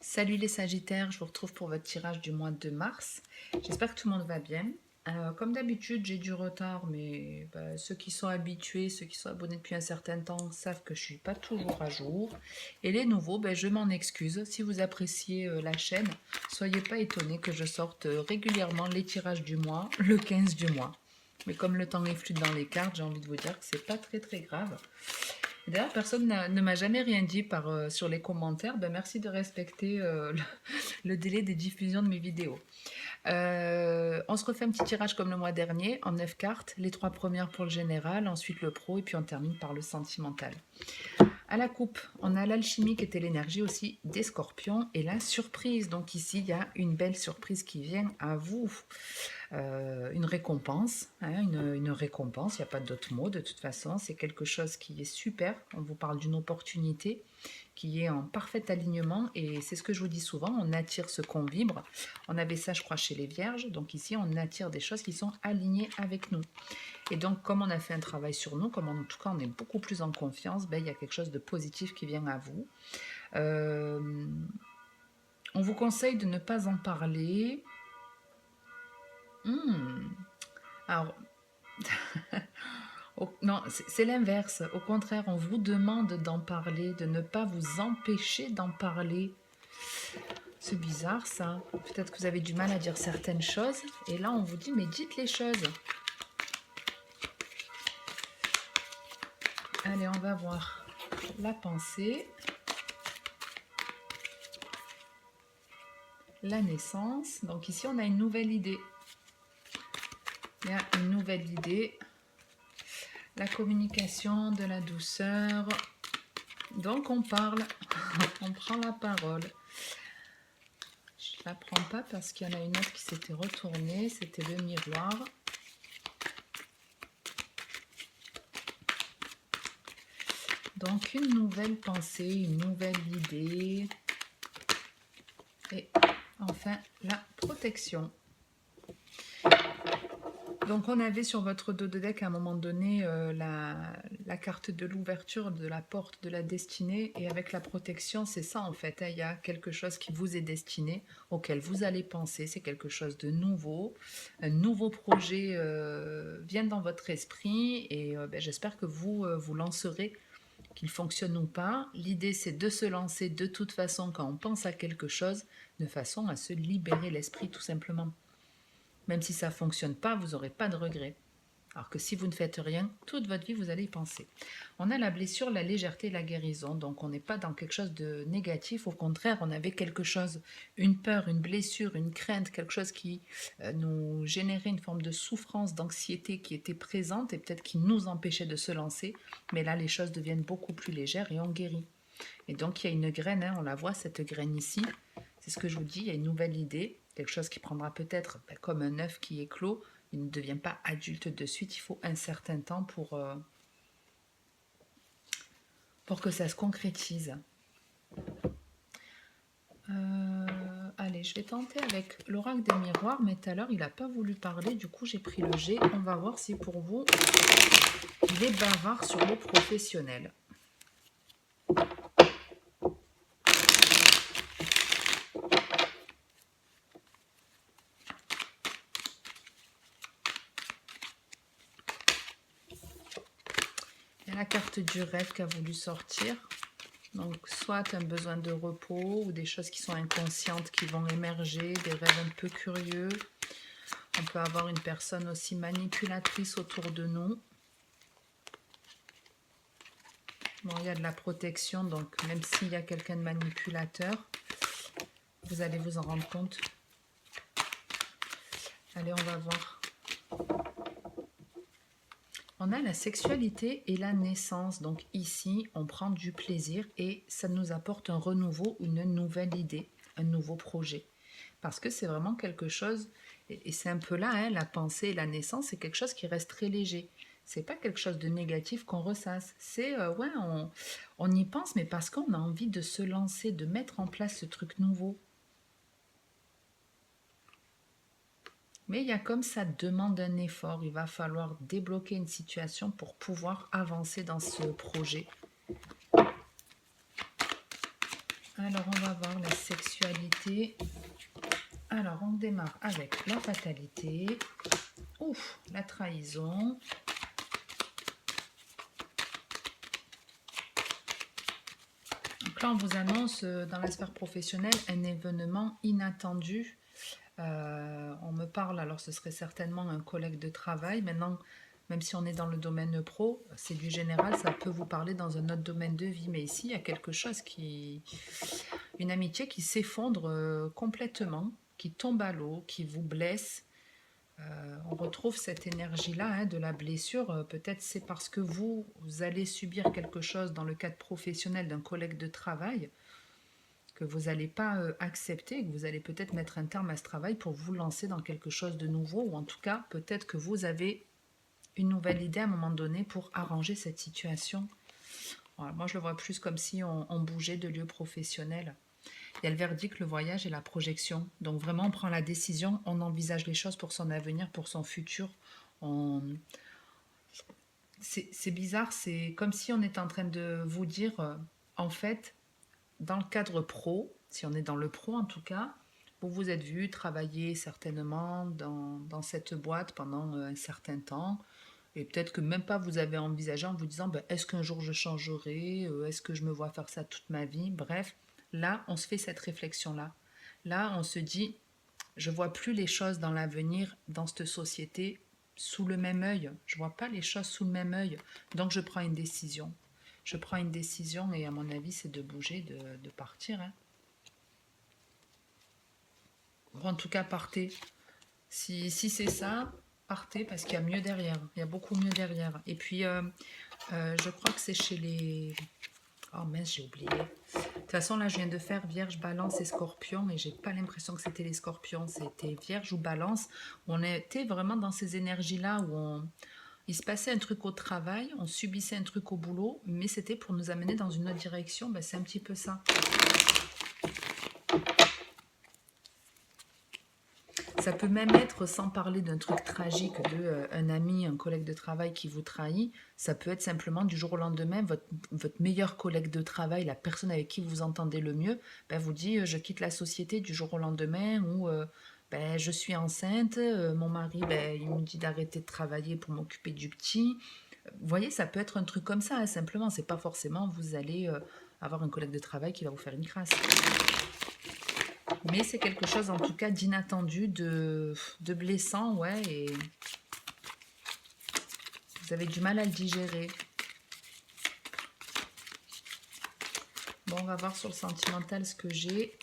Salut les Sagittaires, je vous retrouve pour votre tirage du mois de mars. J'espère que tout le monde va bien. Comme d'habitude, j'ai du retard, mais ceux qui sont habitués, ceux qui sont abonnés depuis un certain temps, savent que je ne suis pas toujours à jour. Et les nouveaux, je m'en excuse. Si vous appréciez la chaîne, soyez pas étonnés que je sorte régulièrement les tirages du mois, le 15 du mois. Mais comme le temps est fluide dans les cartes, j'ai envie de vous dire que c'est pas très grave. D'ailleurs, personne ne m'a jamais rien dit sur les commentaires. Merci de respecter le délai des diffusions de mes vidéos. On se refait un petit tirage comme le mois dernier, en 9 cartes. Les 3 premières pour le général, ensuite le pro, et puis on termine par le sentimental. À la coupe, on a l'alchimie qui était l'énergie aussi des scorpions et la surprise. Donc ici, il y a une belle surprise qui vient à vous. Une récompense, hein, une récompense, il n'y a pas d'autre mot de toute façon. C'est quelque chose qui est super. On vous parle d'une opportunité qui est en parfait alignement et c'est ce que je vous dis souvent, on attire ce qu'on vibre. On avait ça, je crois, chez les vierges. Donc ici, on attire des choses qui sont alignées avec nous. Et donc, comme on a fait un travail sur nous, comme en tout cas on est beaucoup plus en confiance, il y a quelque chose de positif qui vient à vous. On vous conseille de ne pas en parler. Alors, non, c'est l'inverse. Au contraire, on vous demande d'en parler, de ne pas vous empêcher d'en parler. C'est bizarre ça. Peut-être que vous avez du mal à dire certaines choses. Et là, on vous dit, mais dites les choses. Allez, on va voir la pensée. La naissance. Donc ici, on a une nouvelle idée. Il y a une nouvelle idée. La communication, de la douceur. Donc on parle, on prend la parole. Je ne la prends pas parce qu'il y en a une autre qui s'était retournée, c'était le miroir. Donc une nouvelle pensée, une nouvelle idée. Et enfin la protection. Donc on avait sur votre dos de deck à un moment donné la carte de l'ouverture de la porte de la destinée et avec la protection c'est ça en fait, il y a quelque chose qui vous est destiné, auquel vous allez penser, c'est quelque chose de nouveau, un nouveau projet vient dans votre esprit et j'espère que vous vous lancerez, qu'il fonctionne ou pas. L'idée c'est de se lancer de toute façon quand on pense à quelque chose, de façon à se libérer l'esprit tout simplement. Même si ça ne fonctionne pas, vous n'aurez pas de regrets. Alors que si vous ne faites rien, toute votre vie, vous allez y penser. On a la blessure, la légèreté, la guérison. Donc on n'est pas dans quelque chose de négatif. Au contraire, on avait quelque chose, une peur, une blessure, une crainte, quelque chose qui nous générait une forme de souffrance, d'anxiété qui était présente et peut-être qui nous empêchait de se lancer. Mais là, les choses deviennent beaucoup plus légères et on guérit. Et donc il y a une graine, hein, on la voit, cette graine ici. C'est ce que je vous dis, il y a une nouvelle idée, quelque chose qui prendra peut-être comme un œuf qui est clos, il ne devient pas adulte de suite, il faut un certain temps pour que ça se concrétise. Allez, je vais tenter avec l'oracle des miroirs, mais tout à l'heure il n'a pas voulu parler, du coup j'ai pris le G. On va voir si pour vous il est bavard sur le professionnel. Il y a la carte du rêve qui a voulu sortir. Donc, soit un besoin de repos ou des choses qui sont inconscientes qui vont émerger, des rêves un peu curieux. On peut avoir une personne aussi manipulatrice autour de nous. Bon, il y a de la protection, donc même s'il y a quelqu'un de manipulateur, vous allez vous en rendre compte. Allez, on va voir. On a la sexualité et la naissance. Donc ici, on prend du plaisir et ça nous apporte un renouveau, une nouvelle idée, un nouveau projet. Parce que c'est vraiment quelque chose, et c'est un peu là, hein, la pensée et la naissance, c'est quelque chose qui reste très léger. C'est pas quelque chose de négatif qu'on ressasse. C'est, ouais, on y pense, mais parce qu'on a envie de se lancer, de mettre en place ce truc nouveau. Mais il y a comme ça demande un effort, il va falloir débloquer une situation pour pouvoir avancer dans ce projet. Alors, on va voir la sexualité. Alors, on démarre avec la fatalité. Ouf, la trahison. Donc là, on vous annonce dans la sphère professionnelle un événement inattendu. On me parle, alors ce serait certainement un collègue de travail. Maintenant, même si on est dans le domaine pro, c'est du général, ça peut vous parler dans un autre domaine de vie. Mais ici, il y a quelque chose qui... Une amitié qui s'effondre complètement, qui tombe à l'eau, qui vous blesse. On retrouve cette énergie-là hein, de la blessure. Peut-être c'est parce que vous allez subir quelque chose dans le cadre professionnel d'un collègue de travail que vous n'allez pas accepter, que vous allez peut-être mettre un terme à ce travail pour vous lancer dans quelque chose de nouveau, ou en tout cas, peut-être que vous avez une nouvelle idée à un moment donné pour arranger cette situation. Voilà, moi, je le vois plus comme si on bougeait de lieu professionnel. Il y a le verdict, le voyage et la projection. Donc vraiment, on prend la décision, on envisage les choses pour son avenir, pour son futur. On... C'est bizarre, c'est comme si on était en train de vous dire, en fait, dans le cadre pro, si on est dans le pro en tout cas, vous vous êtes vu travailler certainement dans cette boîte pendant un certain temps, et peut-être que même pas vous avez envisagé en vous disant ben, est-ce qu'un jour je changerai, est-ce que je me vois faire ça toute ma vie, bref, là on se fait cette réflexion-là. Là on se dit je vois plus les choses dans l'avenir, dans cette société, sous le même œil. Je vois pas les choses sous le même œil. Donc je prends une décision. Je prends une décision et à mon avis c'est de bouger, de partir. Hein. En tout cas partez. Si c'est ça, partez parce qu'il y a mieux derrière. Il y a beaucoup mieux derrière. Et puis je crois que c'est chez les... Oh mince, j'ai oublié. De toute façon, là, je viens de faire Vierge, Balance et Scorpion et j'ai pas l'impression que c'était les Scorpions. C'était Vierge ou Balance. On était vraiment dans ces énergies-là où il se passait un truc au travail, on subissait un truc au boulot, mais c'était pour nous amener dans une autre direction. Ben, c'est un petit peu ça. Ça peut même être, sans parler d'un truc tragique de un ami, un collègue de travail qui vous trahit, ça peut être simplement du jour au lendemain, votre meilleur collègue de travail, la personne avec qui vous entendez le mieux, ben, vous dit je quitte la société du jour au lendemain ou ben, je suis enceinte, mon mari ben, il me dit d'arrêter de travailler pour m'occuper du petit. Vous voyez, ça peut être un truc comme ça, hein, simplement, c'est pas forcément vous allez avoir un collègue de travail qui va vous faire une crasse. Mais c'est quelque chose en tout cas d'inattendu, de blessant, ouais, et vous avez du mal à le digérer. Bon, on va voir sur le sentimental ce que j'ai.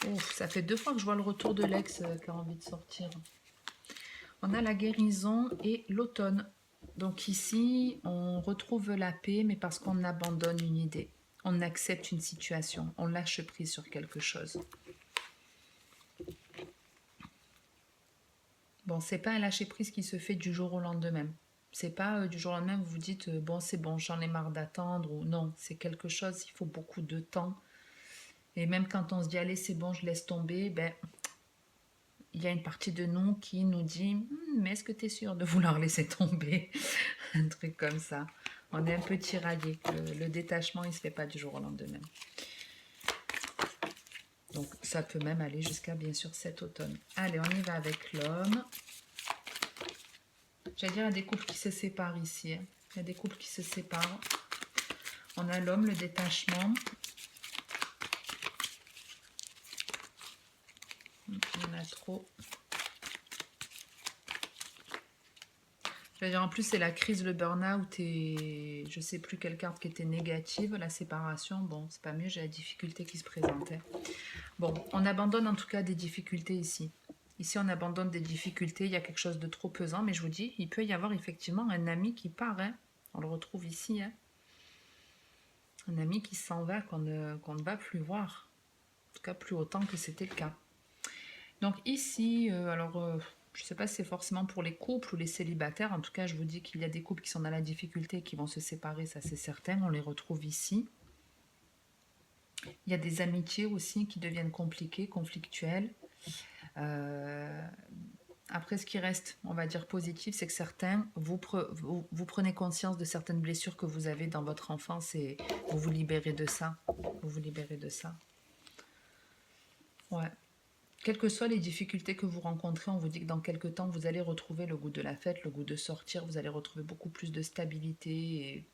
Ouf, ça fait 2 fois que je vois le retour de l'ex qui a envie de sortir. On a la guérison et l'automne. Donc ici, on retrouve la paix, mais parce qu'on abandonne une idée. On accepte une situation, on lâche prise sur quelque chose. Bon, c'est pas un lâcher prise qui se fait du jour au lendemain. C'est pas du jour au lendemain vous vous dites bon c'est bon j'en ai marre d'attendre ou non c'est quelque chose il faut beaucoup de temps et même quand on se dit allez c'est bon je laisse tomber ben il y a une partie de nous qui nous dit mais est-ce que tu es sûr de vouloir laisser tomber un truc comme ça on est un peu tiraillé le détachement il se fait pas du jour au lendemain donc ça peut même aller jusqu'à bien sûr cet automne. Allez on y va avec l'homme. J'allais dire, il y a des couples qui se séparent ici. Hein. Il y a des couples qui se séparent. On a l'homme, le détachement. Il y en a trop. J'allais dire, en plus, c'est la crise, le burn-out et je ne sais plus quelle carte qui était négative. La séparation, bon, c'est pas mieux, j'ai la difficulté qui se présentait. Bon, on abandonne en tout cas des difficultés ici. Ici, on abandonne des difficultés, il y a quelque chose de trop pesant, mais je vous dis, il peut y avoir effectivement un ami qui part. Hein. On le retrouve ici. Hein. Un ami qui s'en va, qu'on ne va plus voir. En tout cas, plus autant que c'était le cas. Donc ici, je ne sais pas si c'est forcément pour les couples ou les célibataires. En tout cas, je vous dis qu'il y a des couples qui sont dans la difficulté et qui vont se séparer, ça c'est certain. On les retrouve ici. Il y a des amitiés aussi qui deviennent compliquées, conflictuelles. Après, ce qui reste, on va dire positif, c'est que certains, vous prenez conscience de certaines blessures que vous avez dans votre enfance et vous vous libérez de ça. Vous vous libérez de ça. Ouais. Quelles que soient les difficultés que vous rencontrez, on vous dit que dans quelques temps, vous allez retrouver le goût de la fête, le goût de sortir, vous allez retrouver beaucoup plus de stabilité. Et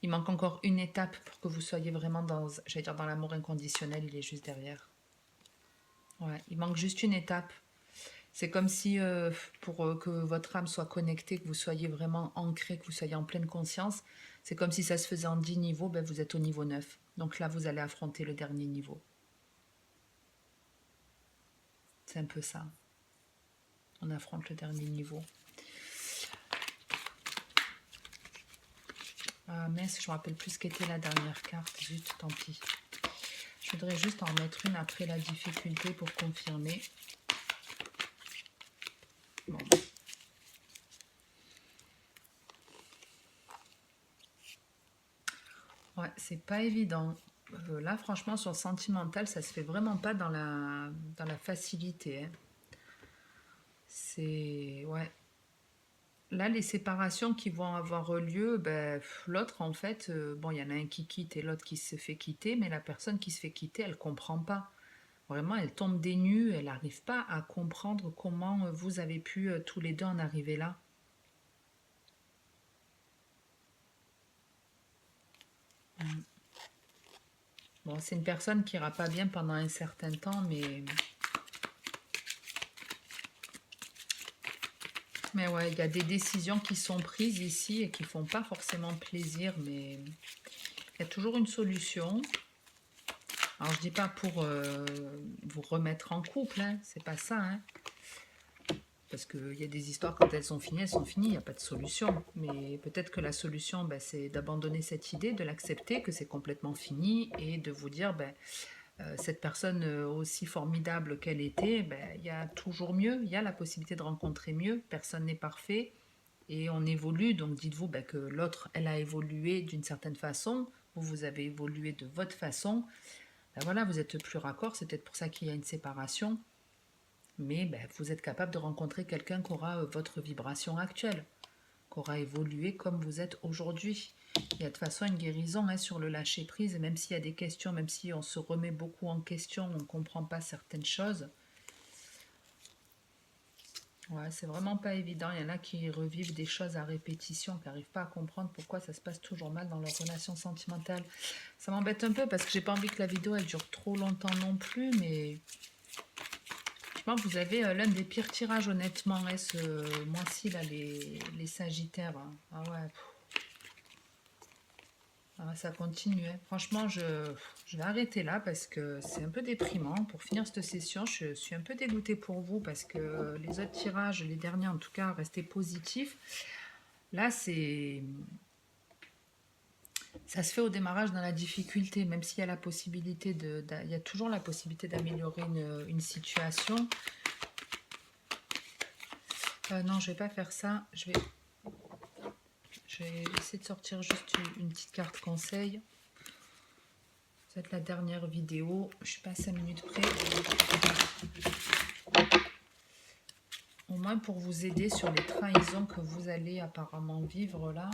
il manque encore une étape pour que vous soyez vraiment dans, j'allais dire, dans l'amour inconditionnel, il est juste derrière. Ouais, il manque juste une étape. C'est comme si pour que votre âme soit connectée, que vous soyez vraiment ancré, que vous soyez en pleine conscience, c'est comme si ça se faisait en 10 niveaux, ben vous êtes au niveau 9. Donc là, vous allez affronter le dernier niveau. C'est un peu ça. On affronte le dernier niveau. Ah mince, je me rappelle plus ce qu'était la dernière carte. Zut, tant pis. Je voudrais juste en mettre une après la difficulté pour confirmer. Bon. Ouais, c'est pas évident. Là, franchement, sur le sentimental, ça se fait vraiment pas dans la facilité. Hein. C'est... Ouais. Là, les séparations qui vont avoir lieu, ben, l'autre, en fait, bon, il y en a un qui quitte et l'autre qui se fait quitter, mais la personne qui se fait quitter, elle comprend pas. Vraiment, elle tombe des nues, elle n'arrive pas à comprendre comment vous avez pu tous les deux en arriver là. Mm. Bon, c'est une personne qui ira pas bien pendant un certain temps, mais ouais, il y a des décisions qui sont prises ici et qui font pas forcément plaisir, mais il y a toujours une solution. Alors, je dis pas pour vous remettre en couple, hein, c'est pas ça, hein. Parce qu'il y a des histoires, quand elles sont finies, il n'y a pas de solution. Mais peut-être que la solution, ben, c'est d'abandonner cette idée, de l'accepter, que c'est complètement fini, et de vous dire, ben, cette personne aussi formidable qu'elle était, ben, il y a toujours mieux, il y a la possibilité de rencontrer mieux, personne n'est parfait, et on évolue, donc dites-vous ben, que l'autre, elle a évolué d'une certaine façon, vous avez évolué de votre façon, ben voilà, vous êtes plus raccord, c'est peut-être pour ça qu'il y a une séparation, mais ben, vous êtes capable de rencontrer quelqu'un qui aura votre vibration actuelle, qui aura évolué comme vous êtes aujourd'hui. Il y a de toute façon une guérison hein, sur le lâcher-prise, même s'il y a des questions, même si on se remet beaucoup en question, on ne comprend pas certaines choses. Ouais, c'est vraiment pas évident. Il y en a qui revivent des choses à répétition, qui n'arrivent pas à comprendre pourquoi ça se passe toujours mal dans leur relation sentimentale. Ça m'embête un peu parce que j'ai pas envie que la vidéo elle dure trop longtemps non plus, mais je pense que vous avez l'un des pires tirages honnêtement hein, ce mois-ci là, les Sagittaires. Hein. Ah ouais. Ah, ça continue. Hein. Franchement, je vais arrêter là parce que c'est un peu déprimant. Pour finir cette session, je suis un peu dégoûtée pour vous parce que les autres tirages, les derniers en tout cas, restaient positifs. Là, ça se fait au démarrage dans la difficulté, même s'il y a la possibilité il y a toujours la possibilité d'améliorer une situation. Non, je vais pas faire ça. Je vais essayer de sortir juste une petite carte conseil. Ça va être la dernière vidéo. Je suis pas à 5 minutes près. Au moins pour vous aider sur les trahisons que vous allez apparemment vivre là.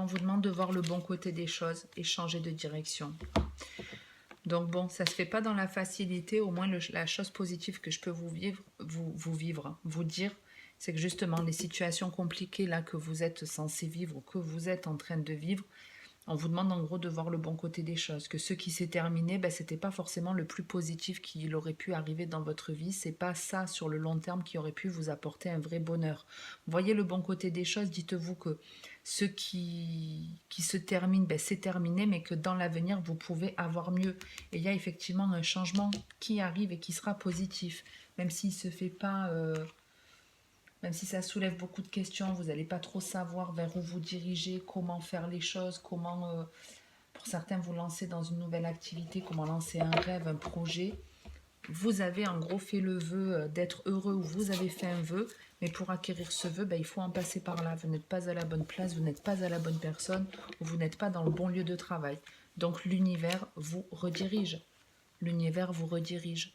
On vous demande de voir le bon côté des choses et changer de direction. Donc bon, ça ne se fait pas dans la facilité. Au moins la chose positive que je peux vous dire, c'est que justement les situations compliquées là que vous êtes censé vivre, que vous êtes en train de vivre, on vous demande en gros de voir le bon côté des choses. Que ce qui s'est terminé, ben, c'était pas forcément le plus positif qu'il aurait pu arriver dans votre vie. C'est pas ça sur le long terme qui aurait pu vous apporter un vrai bonheur. Voyez le bon côté des choses. Dites-vous que ce qui se termine, ben, c'est terminé, mais que dans l'avenir, vous pouvez avoir mieux. Et il y a effectivement un changement qui arrive et qui sera positif. Même s'il ne se fait pas... même si ça soulève beaucoup de questions, vous n'allez pas trop savoir vers où vous diriger, comment faire les choses, comment, pour certains, vous lancer dans une nouvelle activité, comment lancer un rêve, un projet. Vous avez en gros fait le vœu d'être heureux ou vous avez fait un vœu. Mais pour acquérir ce vœu, ben, il faut en passer par là. Vous n'êtes pas à la bonne place, vous n'êtes pas à la bonne personne, ou vous n'êtes pas dans le bon lieu de travail. Donc l'univers vous redirige. L'univers vous redirige.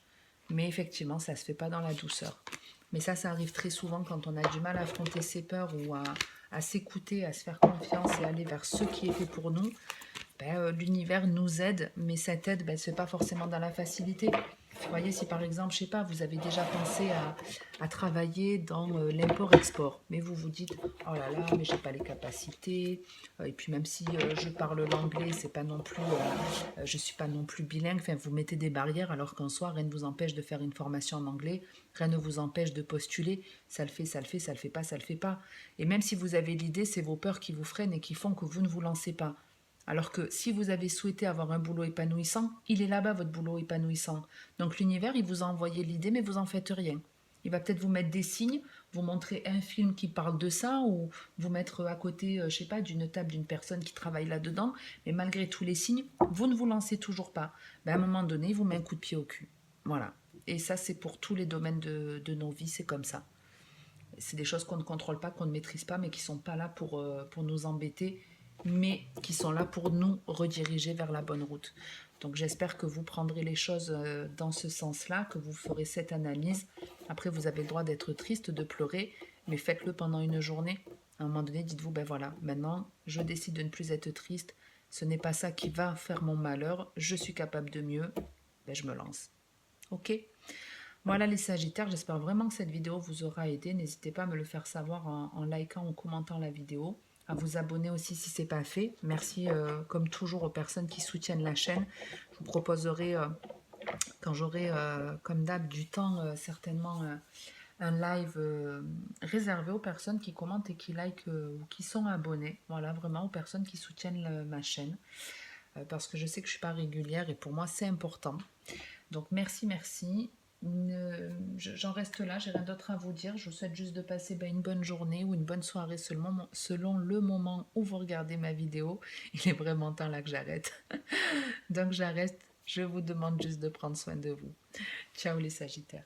Mais effectivement, ça ne se fait pas dans la douceur. Mais ça arrive très souvent quand on a du mal à affronter ses peurs ou à s'écouter, à se faire confiance et aller vers ce qui est fait pour nous. L'univers nous aide, mais cette aide, elle ne se fait pas forcément dans la facilité. Vous voyez, si par exemple, je sais pas, vous avez déjà pensé à travailler dans l'import-export, mais vous vous dites, oh là là, mais j'ai pas les capacités, et puis même si je parle l'anglais, c'est pas non plus, je suis pas non plus bilingue, enfin, vous mettez des barrières, alors qu'en soi, rien ne vous empêche de faire une formation en anglais, rien ne vous empêche de postuler, ça le fait, ça le fait, ça le fait pas, ça le fait pas. Et même si vous avez l'idée, c'est vos peurs qui vous freinent et qui font que vous ne vous lancez pas. Alors que si vous avez souhaité avoir un boulot épanouissant, il est là-bas votre boulot épanouissant. Donc l'univers, il vous a envoyé l'idée, mais vous en faites rien. Il va peut-être vous mettre des signes, vous montrer un film qui parle de ça, ou vous mettre à côté, je sais pas, d'une table d'une personne qui travaille là-dedans. Mais malgré tous les signes, vous ne vous lancez toujours pas. À un moment donné, il vous met un coup de pied au cul. Voilà. Et ça, c'est pour tous les domaines de nos vies, c'est comme ça. C'est des choses qu'on ne contrôle pas, qu'on ne maîtrise pas, mais qui ne sont pas là pour nous embêter, mais qui sont là pour nous rediriger vers la bonne route. Donc j'espère que vous prendrez les choses dans ce sens-là, que vous ferez cette analyse. Après, vous avez le droit d'être triste, de pleurer, mais faites-le pendant une journée. À un moment donné, dites-vous, ben voilà, maintenant, je décide de ne plus être triste. Ce n'est pas ça qui va faire mon malheur. Je suis capable de mieux. Ben, je me lance. Ok ? Voilà les Sagittaires, j'espère vraiment que cette vidéo vous aura aidé. N'hésitez pas à me le faire savoir en likant ou commentant la vidéo. À vous abonner aussi si ce n'est pas fait. Merci comme toujours aux personnes qui soutiennent la chaîne. Je vous proposerai, quand j'aurai comme d'hab du temps, certainement un live réservé aux personnes qui commentent et qui likent ou qui sont abonnées. Voilà, vraiment aux personnes qui soutiennent ma chaîne. Parce que je sais que je ne suis pas régulière et pour moi c'est important. Donc merci, merci. J'en reste là, j'ai rien d'autre à vous dire. Je vous souhaite juste de passer une bonne journée ou une bonne soirée selon le moment où vous regardez ma vidéo. Il est vraiment temps là que j'arrête. Donc j'arrête. Je vous demande juste de prendre soin de vous. Ciao les Sagittaires.